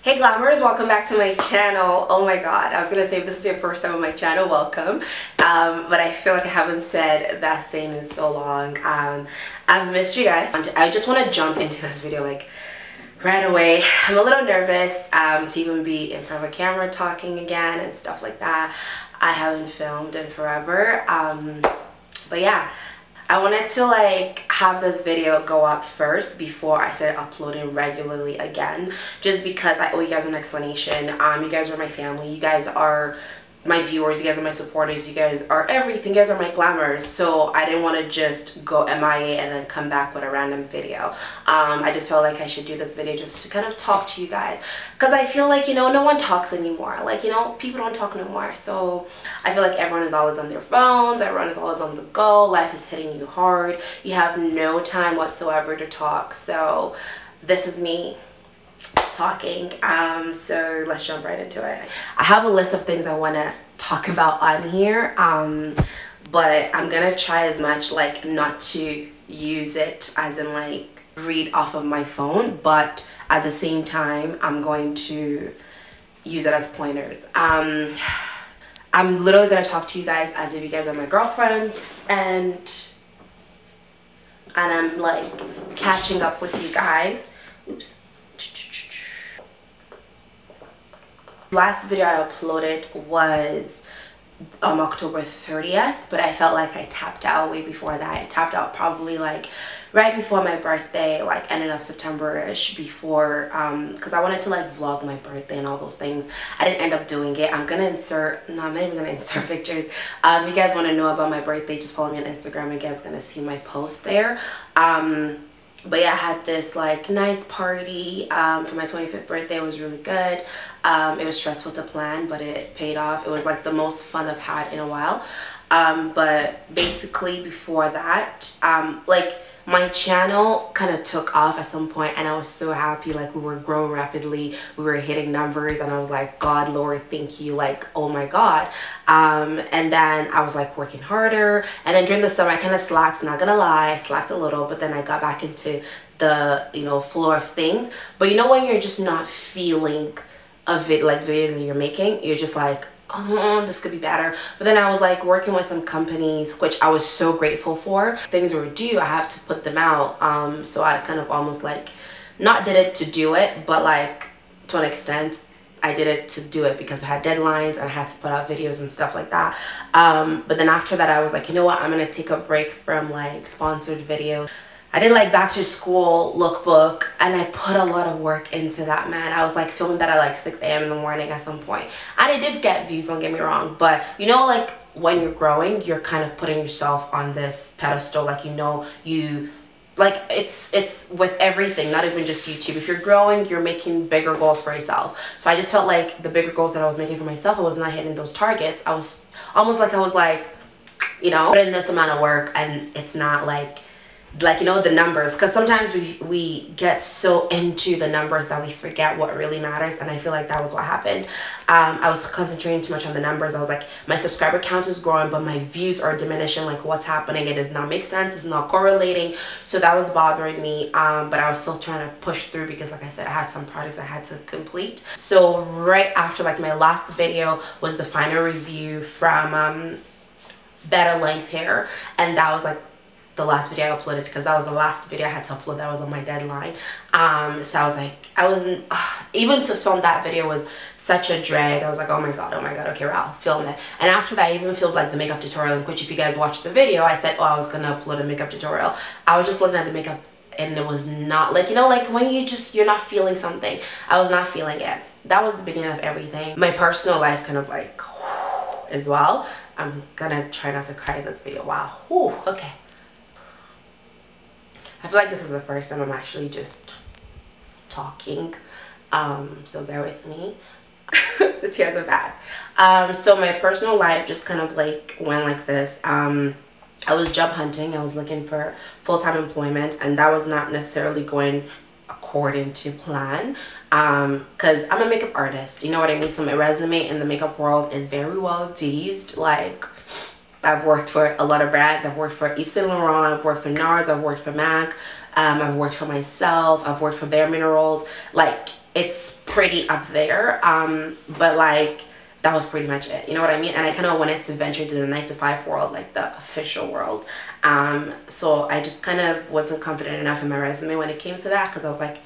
Hey glamours, welcome back to my channel. Oh my god, I was gonna say if this is your first time on my channel, welcome. But I feel like I haven't said that saying in so long. I've missed you guys. I just want to jump into this video like right away. I'm a little nervous to even be in front of a camera talking again and stuff like that. I haven't filmed in forever. But yeah, I wanted to like have this video go up first before I started uploading regularly again, just because I owe you guys an explanation. You guys are my family, you guys are my viewers, you guys are my supporters, you guys are everything, you guys are my glamours. So I didn't want to just go MIA and then come back with a random video. I just felt like I should do this video just to kind of talk to you guys, because I feel like, you know, no one talks anymore. Like, you know, people don't talk no more. So I feel like everyone is always on their phones, everyone is always on the go, life is hitting you hard, you have no time whatsoever to talk. So this is me talking. So let's jump right into it. I have a list of things I want to talk about on here, but I'm gonna try as much like not to use it as in like read off of my phone, but at the same time I'm going to use it as pointers. I'm literally gonna talk to you guys as if you guys are my girlfriends, and I'm like catching up with you guys. Oops. Last video I uploaded was October 30th, but I felt like I tapped out way before that. I tapped out probably like right before my birthday, like ending of September-ish, before because I wanted to like vlog my birthday and all those things. I didn't end up doing it. I'm gonna insert, no, I'm not even gonna insert pictures. If you guys want to know about my birthday, just follow me on Instagram. You guys gonna see my post there. But yeah, I had this like nice party for my 25th birthday. It was really good. It was stressful to plan, but it paid off. It was like the most fun I've had in a while. But basically before that, like my channel kind of took off at some point, and I was so happy. Like we were growing rapidly, we were hitting numbers, and I was like, God, Lord, thank you, like, oh my God. And then I was like working harder, and then during the summer I kind of slacked, not gonna lie, I slacked a little, but then I got back into the, you know, flow of things. But you know when you're just not feeling a video that you're making, you're just like, oh, this could be better. But then I was like working with some companies, which I was so grateful for. Things were due, I have to put them out. So I kind of almost like not did it to do it, but like to an extent I did it to do it because I had deadlines and I had to put out videos and stuff like that. But then after that I was like, you know what, I'm gonna take a break from like sponsored videos. I did like back to school lookbook, and I put a lot of work into that, man. I was like filming that at like 6 a.m. in the morning at some point. And it did get views, don't get me wrong, but you know, like when you're growing, you're kind of putting yourself on this pedestal. Like, you know, you like it's with everything, not even just YouTube. If you're growing, you're making bigger goals for yourself. So I just felt like the bigger goals that I was making for myself, I was not hitting those targets. I was almost like, you know, put in this amount of work and it's not like you know, the numbers, because sometimes we get so into the numbers that we forget what really matters. And I feel like that was what happened. I was concentrating too much on the numbers. I was like, my subscriber count is growing, but my views are diminishing. Like, what's happening? It does not make sense, it's not correlating. So that was bothering me, but I was still trying to push through because, like I said, I had some projects I had to complete. So right after like my last video was the final review from Better Length Hair, and that was like the last video I uploaded because that was the last video I had to upload. That was on my deadline. So I was like, I wasn't even to film that video was such a drag. I was like, oh my god, okay, well, I'll film it. And after that I even filmed like the makeup tutorial, which if you guys watched the video, I said, oh, I was gonna upload a makeup tutorial. I was just looking at the makeup and it was not like, you know, like when you're not feeling something. I was not feeling it. That was the beginning of everything. My personal life kind of like as well. I'm gonna try not to cry in this video. Wow. Whew, okay. I feel like this is the first time I'm actually just talking, so bear with me. The tears are bad. So my personal life just kind of like went like this. I was job hunting. I was looking for full-time employment, and that was not necessarily going according to plan, because I'm a makeup artist, you know what I mean? So my resume in the makeup world is very well teased. Like, I've worked for a lot of brands. I've worked for Yves Saint Laurent, I've worked for NARS, I've worked for MAC, I've worked for myself, I've worked for Bare Minerals. Like, it's pretty up there, but like that was pretty much it, you know what I mean? And I kind of wanted to venture into the 9-to-5 world, like the official world. So I just kind of wasn't confident enough in my resume when it came to that, because I was like,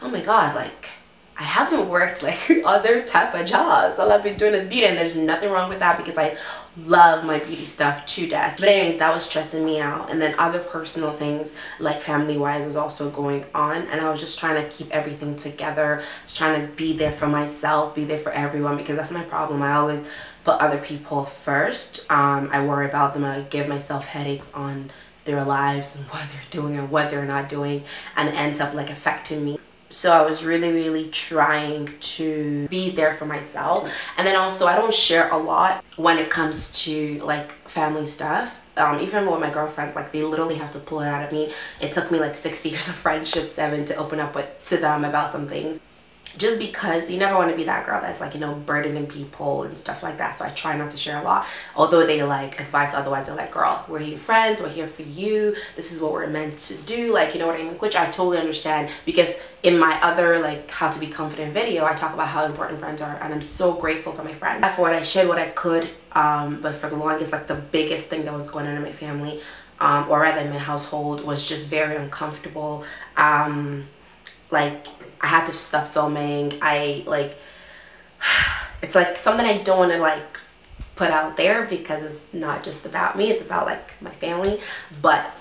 oh my god, like I haven't worked like other type of jobs. All I've been doing is beauty, and there's nothing wrong with that because I love my beauty stuff to death. But anyways, that was stressing me out. And then other personal things like family wise was also going on, and I was just trying to keep everything together, just trying to be there for myself, be there for everyone, because that's my problem. I always put other people first. I worry about them. I give myself headaches on their lives and what they're doing and what they're not doing, and it ends up like affecting me. So I was really trying to be there for myself. And then also I don't share a lot when it comes to like family stuff. Even with my girlfriends, like they literally have to pull it out of me. It took me like 6 years of friendship, 7 to open up to them about some things. Just because you never want to be that girl that's like, you know, burdening people and stuff like that. So I try not to share a lot, although they like advice otherwise. They're like, girl, we're your friends, we're here for you, this is what we're meant to do, like, you know what I mean? Which I totally understand, because in my other like how to be confident video, I talk about how important friends are, and I'm so grateful for my friends. That's what I shared, what I could, but for the longest, like the biggest thing that was going on in my family, or rather in my household, was just very uncomfortable. Like I had to stop filming. It's like something I don't want to like put out there, because it's not just about me, it's about like my family. But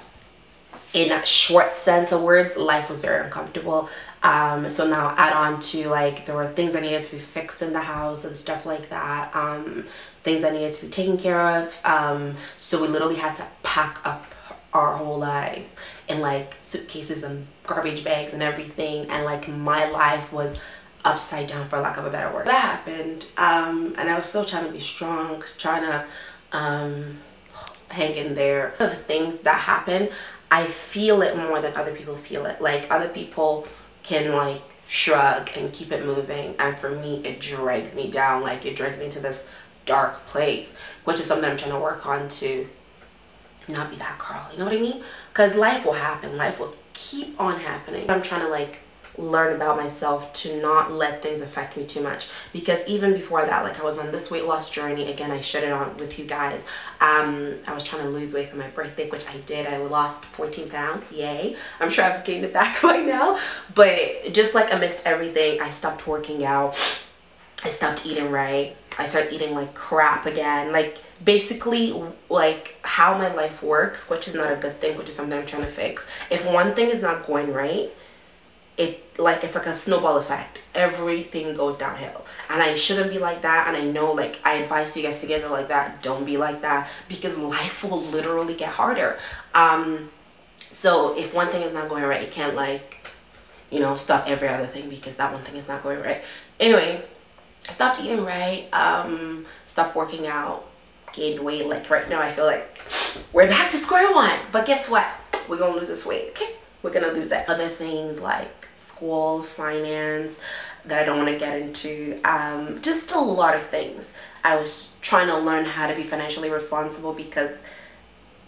in a short sense of words, life was very uncomfortable. So now add on to like there were things that needed to be fixed in the house and stuff like that, things that needed to be taken care of. So we literally had to pack up our whole lives in like suitcases and garbage bags and everything, and like my life was upside down, for lack of a better word. That happened, and I was still trying to be strong, trying to hang in there. The things that happen, I feel it more than other people feel it. Like other people can like shrug and keep it moving, and for me it drags me down. Like it drags me into this dark place, which is something I'm trying to work on to not be that girl, you know what I mean? Because life will happen, life will keep on happening. I'm trying to like learn about myself to not let things affect me too much, because even before that, like I was on this weight loss journey. Again, I shared it on with you guys. I was trying to lose weight for my birthday, which I did. I lost 14 pounds, yay. I'm sure I've gained it back by now, but just like amidst everything, I stopped working out, I stopped eating right, I started eating like crap again. Like basically like how my life works, which is not a good thing, which is something I'm trying to fix. If one thing is not going right, it's like a snowball effect. Everything goes downhill, and I shouldn't be like that. And I know, like, I advise you guys, if you guys are like that, don't be like that, because life will literally get harder. So if one thing is not going right, you can't like, you know, stop every other thing because that one thing is not going right. Anyway, I stopped eating right, stopped working out, gained weight. Like right now I feel like we're back to square one, but guess what? We're gonna lose this weight, okay? We're gonna lose that. Other things like school, finance, that I don't want to get into, just a lot of things. I was trying to learn how to be financially responsible, because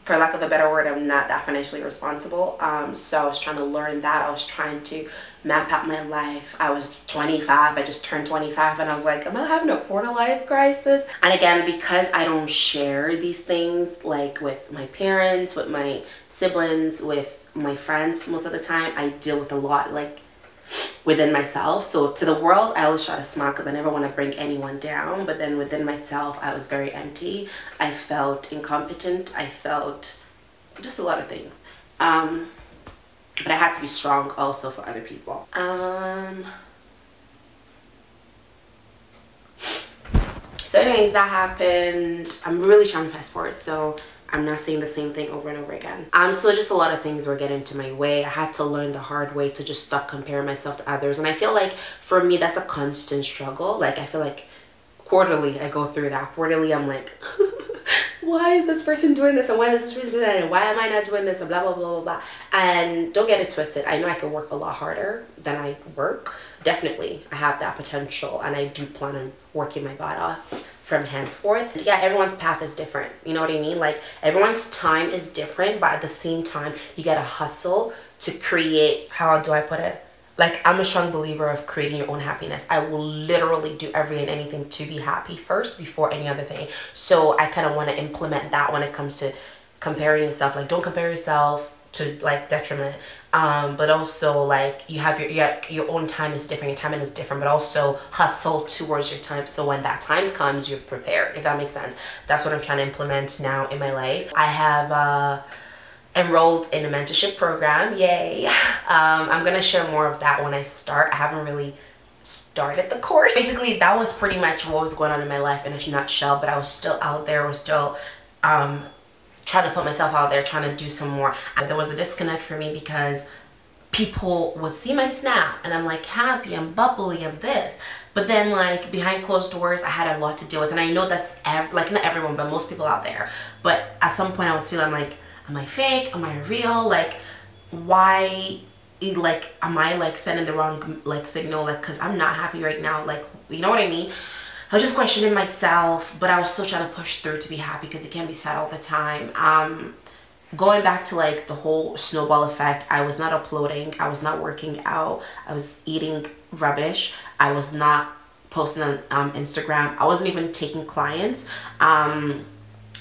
for lack of a better word, I'm not that financially responsible. So I was trying to learn that. I was trying to map out my life. I was 25, I just turned 25, and I was like, am I having a quarter life crisis? And again, because I don't share these things like with my parents, with my siblings, with my friends most of the time, I deal with a lot like within myself. So to the world, I always try to smile because I never want to bring anyone down, but then within myself, I was very empty. I felt incompetent. I felt just a lot of things, but I had to be strong also for other people. So anyways, that happened. I'm really trying to fast forward, so I'm not saying the same thing over and over again. So just a lot of things were getting into my way. I had to learn the hard way to just stop comparing myself to others. And I feel like for me, that's a constant struggle. Like I feel like quarterly I go through that. Quarterly I'm like, why is this person doing this? And why is this person doing that? And why am I not doing this? And blah, blah, blah, blah, blah. And don't get it twisted. I know I could work a lot harder than I work. Definitely, I have that potential. And I do plan on working my butt off from henceforth. Yeah, everyone's path is different. You know what I mean? Like everyone's time is different, but at the same time, you gotta hustle to create, how do I put it? like, I'm a strong believer of creating your own happiness. I will literally do every and anything to be happy first before any other thing. So I kind of want to implement that when it comes to comparing yourself. Like, don't compare yourself to like detriment, but also like you have your own time is different, your timing is different, but also hustle towards your time, so when that time comes you're prepared, if that makes sense. That's what I'm trying to implement now in my life. I have enrolled in a mentorship program. Yay. I'm gonna share more of that when I start. I haven't really started the course. Basically, that was pretty much what was going on in my life in a nutshell, but I was still out there, was still trying to put myself out there, trying to do some more. And there was a disconnect for me because people would see my snap and I'm like happy, I'm bubbly, I'm this. But then like behind closed doors, I had a lot to deal with. And I know that's like not everyone, but most people out there. But at some point I was feeling like, am I fake? Am I real? Like, why, like, am I like sending the wrong like signal? Like, cause I'm not happy right now. Like, you know what I mean? I was just questioning myself, but I was still trying to push through to be happy because it can't be sad all the time. Going back to like the whole snowball effect, I was not uploading, I was not working out, I was eating rubbish, I was not posting on Instagram, I wasn't even taking clients.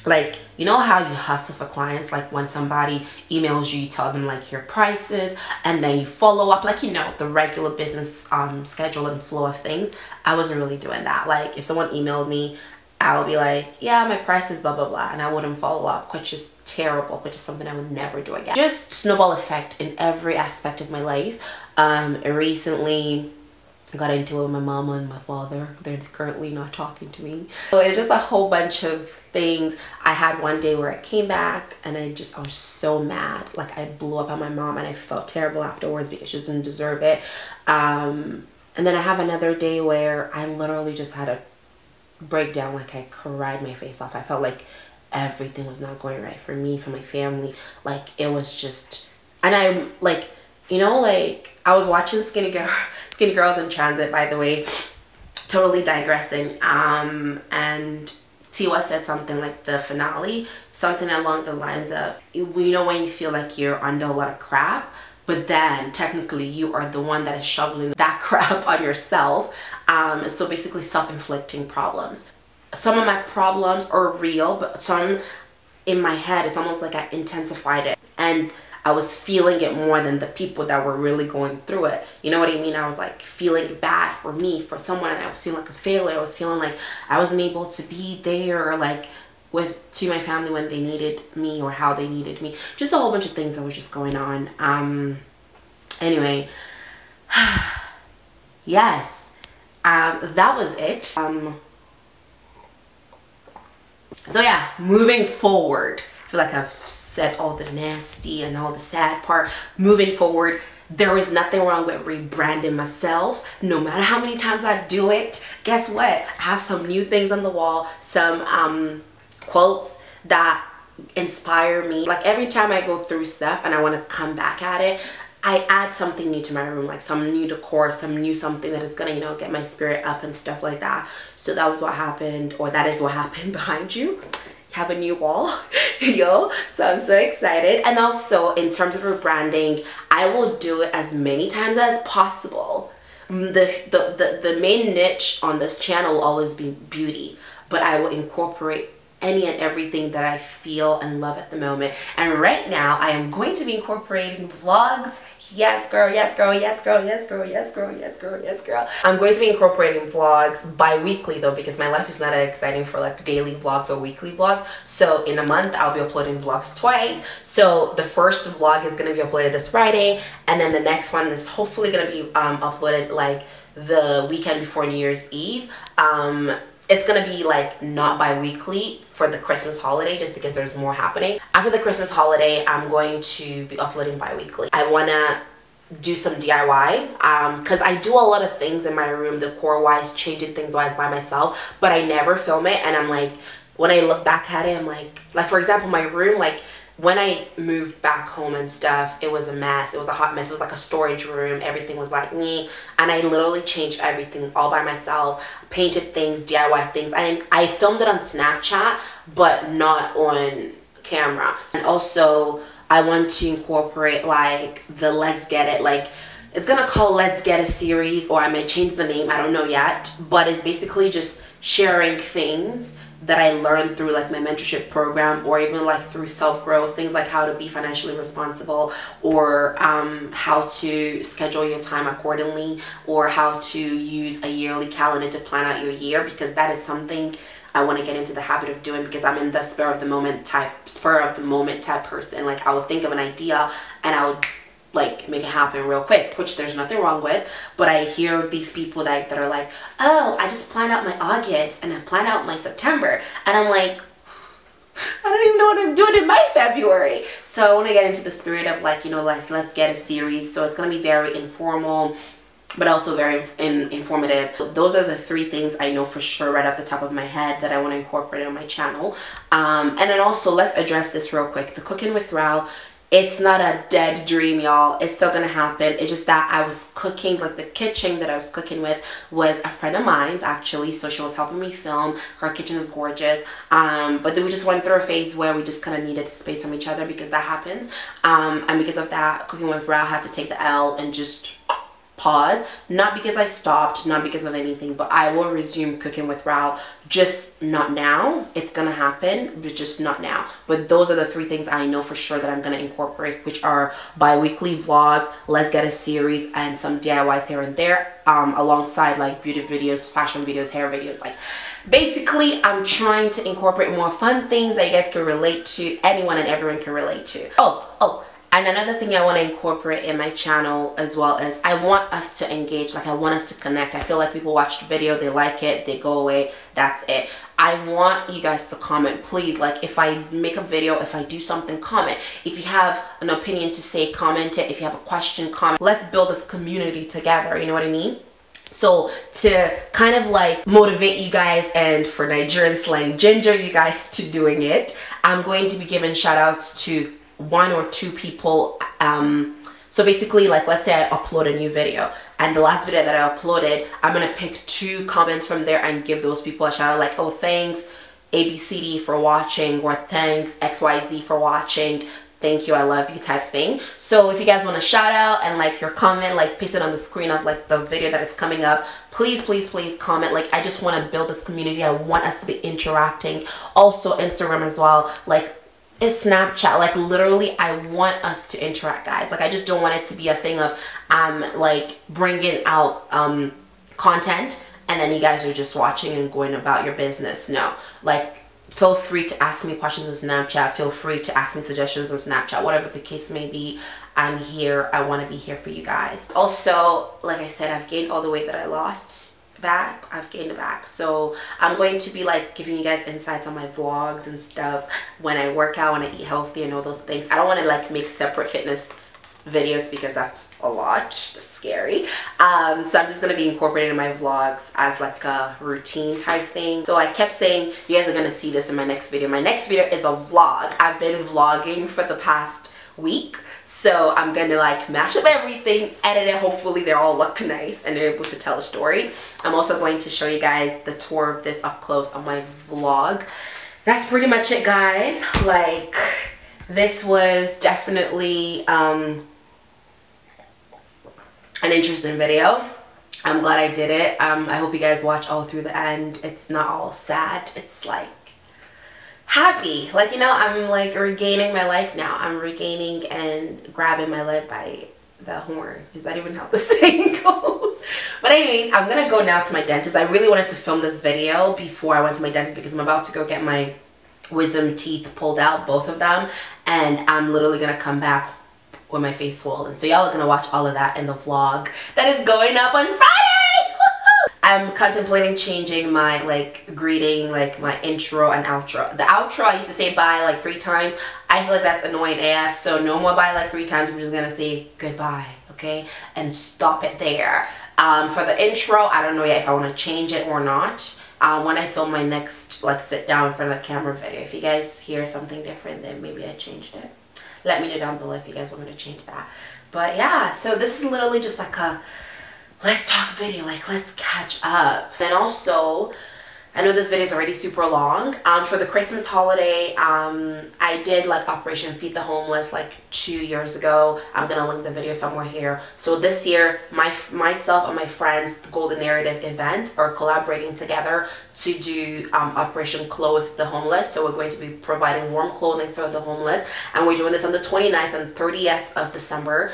Like, you know how you hustle for clients, like when somebody emails you, you tell them like your prices and then you follow up, like, you know, the regular business schedule and flow of things. I wasn't really doing that. Like, if someone emailed me, I would be like, yeah, my price is blah blah blah, and I wouldn't follow up, which is terrible, which is something I would never do again. Just snowball effect in every aspect of my life. Recently got into it with my mama and my father. They're currently not talking to me. So it's just a whole bunch of things. I had one day where I came back and I was so mad. Like, I blew up on my mom and I felt terrible afterwards because she didn't deserve it. And then I have another day where I literally just had a breakdown. Like, I cried my face off. I felt like everything was not going right for me, for my family. Like, it was just, and I'm like, you know, like, I was watching Skinny Girls in Transit, by the way, totally digressing, and Tiwa said something like the finale, something along the lines of, you know, when you feel like you're under a lot of crap, but then technically you are the one that is shoveling that crap on yourself. So basically self-inflicting problems. Some of my problems are real, but some in my head, it's almost like I intensified it and I was feeling it more than the people that were really going through it. You know what I mean? I was like feeling bad for me, for someone, and I was feeling like a failure. I was feeling like I wasn't able to be there, like to my family when they needed me or how they needed me. Just a whole bunch of things that was just going on. Anyway, yes, that was it. So yeah, moving forward, I feel like I've said all the nasty and all the sad part. Moving forward, there is nothing wrong with rebranding myself. No matter how many times I do it, guess what? I have some new things on the wall, some quotes that inspire me. Like, every time I go through stuff and I want to come back at it, I add something new to my room, like some new decor, some new something that is gonna, you know, get my spirit up and stuff like that. So that was what happened, or that is what happened behind you. You have a new wall, yo. So I'm so excited. And also, in terms of rebranding, I will do it as many times as possible. The main niche on this channel will always be beauty, but I will incorporate any and everything that I feel and love at the moment. And right now, I am going to be incorporating vlogs. Yes, girl, yes, girl, yes, girl, yes, girl, yes, girl, yes, girl, yes, girl. I'm going to be incorporating vlogs bi-weekly though, because my life is not that exciting for like daily vlogs or weekly vlogs. So in a month, I'll be uploading vlogs twice. So the first vlog is going to be uploaded this Friday, and then the next one is hopefully going to be uploaded like the weekend before New Year's Eve. It's gonna be like not bi-weekly for the Christmas holiday, just because there's more happening. After the Christmas holiday, I'm going to be uploading bi-weekly. I wanna do some DIYs because I do a lot of things in my room, decor wise, changing things wise by myself, but I never film it. And I'm like, when I look back at it, I'm like for example, my room, like when I moved back home and stuff, it was a mess. It was a hot mess. It was like a storage room. Everything was like me. And I literally changed everything all by myself. Painted things, DIY things. I filmed it on Snapchat, but not on camera. And also, I want to incorporate like the let's get it. Like, it's gonna call Let's Get a Series, or I might change the name, I don't know yet, but it's basically just sharing things that I learned through like my mentorship program, or even like through self-growth, things like how to be financially responsible, or how to schedule your time accordingly, or how to use a yearly calendar to plan out your year, because that is something I want to get into the habit of doing, because I'm in the spur of the moment type person. Like I would think of an idea and I would like make it happen real quick, which there's nothing wrong with. But I hear these people that are like, oh, I just planned out my August and I planned out my September, and I'm like, I don't even know what I'm doing in my February. So I want to get into the spirit of like, you know, like let's get a series. So it's going to be very informal, but also very informative. Those are the 3 things I know for sure right off the top of my head that I want to incorporate on my channel. And then also, let's address this real quick. The cooking with Rao, it's not a dead dream, y'all. It's still gonna happen. It's just that I was cooking, like the kitchen that I was cooking with was a friend of mine's actually, so she was helping me film. Her kitchen is gorgeous, but then we just went through a phase where we just kind of needed space from each other, because that happens, and because of that, cooking with Rao had to take the L and just pause. Not because I stopped, not because of anything, but I will resume cooking with Rao, just not now. It's gonna happen, but just not now. But those are the 3 things I know for sure that I'm gonna incorporate, which are bi-weekly vlogs, let's get a series, and some DIYs here and there, alongside like beauty videos, fashion videos, hair videos. Like basically I'm trying to incorporate more fun things that you guys can relate to, anyone and everyone can relate to. And another thing I want to incorporate in my channel as well is I want us to engage. Like I want us to connect. I feel like people watch the video, they like it, they go away, that's it. I want you guys to comment, please. Like if I make a video, if I do something, comment. If you have an opinion to say, comment it. If you have a question, comment. Let's build this community together, you know what I mean? So to kind of like motivate you guys, and for Nigerian slang, ginger you guys to doing it, I'm going to be giving shout outs to 1 or 2 people. So basically, like let's say I upload a new video, and the last video that I uploaded, I'm gonna pick 2 comments from there and give those people a shout out, like, oh, thanks ABCD for watching, or thanks XYZ for watching, thank you, I love you type thing. So if you guys want to shout out and like your comment, like paste it on the screen of like the video that is coming up, please comment. Like I just want to build this community. I want us to be interacting. Also Instagram as well, like it's Snapchat. Like literally I want us to interact, guys. Like I just don't want it to be a thing of like bringing out content and then you guys are just watching and going about your business. No, like feel free to ask me questions on Snapchat, feel free to ask me suggestions on Snapchat, whatever the case may be. I'm here. I want to be here for you guys. Also, like I said, I've gained all the weight that I lost back. I've gained it back, so I'm going to be like giving you guys insights on my vlogs and stuff when I work out, when I eat healthy and all those things. I don't want to like make separate fitness videos because that's a lot, that's scary. So I'm just gonna be incorporating my vlogs as like a routine type thing. So I kept saying you guys are gonna see this in my next video. My next video is a vlog. I've been vlogging for the past week, so I'm gonna like mash up everything, edit it, hopefully they all look nice and they're able to tell a story. I'm also going to show you guys the tour of this up close on my vlog. That's pretty much it, guys. Like this was definitely an interesting video. I'm glad I did it. I hope you guys watch all through the end. It's not all sad, it's like happy. Like, you know, I'm like regaining my life now. I'm regaining and grabbing my life by the horn. Is that even how the saying goes? But anyways, I'm gonna go now to my dentist. I really wanted to film this video before I went to my dentist because I'm about to go get my wisdom teeth pulled out, both of them, and I'm literally gonna come back with my face swollen. So y'all are gonna watch all of that in the vlog that is going up on Friday. I'm contemplating changing my like greeting, like my intro and outro. The outro I used to say bye like 3 times. I feel like that's annoying AF, so no more bye like 3 times. I'm just gonna say goodbye, okay, and stop it there. For the intro, I don't know yet if I want to change it or not. When I film my next like sit down in front of the camera video, if you guys hear something different, then maybe I changed it. Let me know down below if you guys want me to change that. But yeah, so this is literally just like a let's talk video, like let's catch up. And also I know this video is already super long. For the Christmas holiday, I did like Operation Feed the Homeless like 2 years ago. I'm gonna link the video somewhere here. So this year, myself and my friends, the Golden Narrative event, are collaborating together to do Operation Clothe the Homeless. So we're going to be providing warm clothing for the homeless, and we're doing this on the 29th and 30th of December.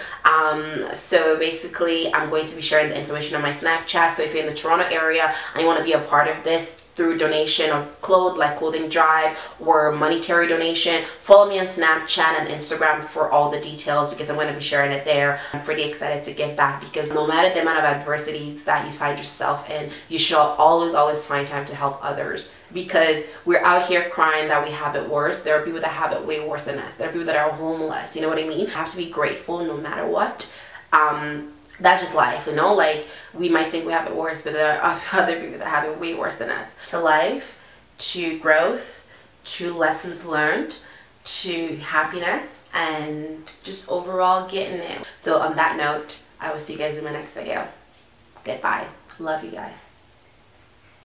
So basically, I'm going to be sharing the information on my Snapchat. So if you're in the Toronto area and you want to be a part of this through donation of clothes, like clothing drive or monetary donation, follow me on Snapchat and Instagram for all the details, because I'm going to be sharing it there. I'm pretty excited to give back, because no matter the amount of adversities that you find yourself in, you should always find time to help others, because we're out here crying that we have it worse. There are people that have it way worse than us. There are people that are homeless, you know what I mean? You have to be grateful no matter what. That's just life, you know, like we might think we have it worse, but there are other people that have it way worse than us. To life, to growth, to lessons learned, to happiness, and just overall getting it. So on that note, I will see you guys in my next video. Goodbye. Love you guys.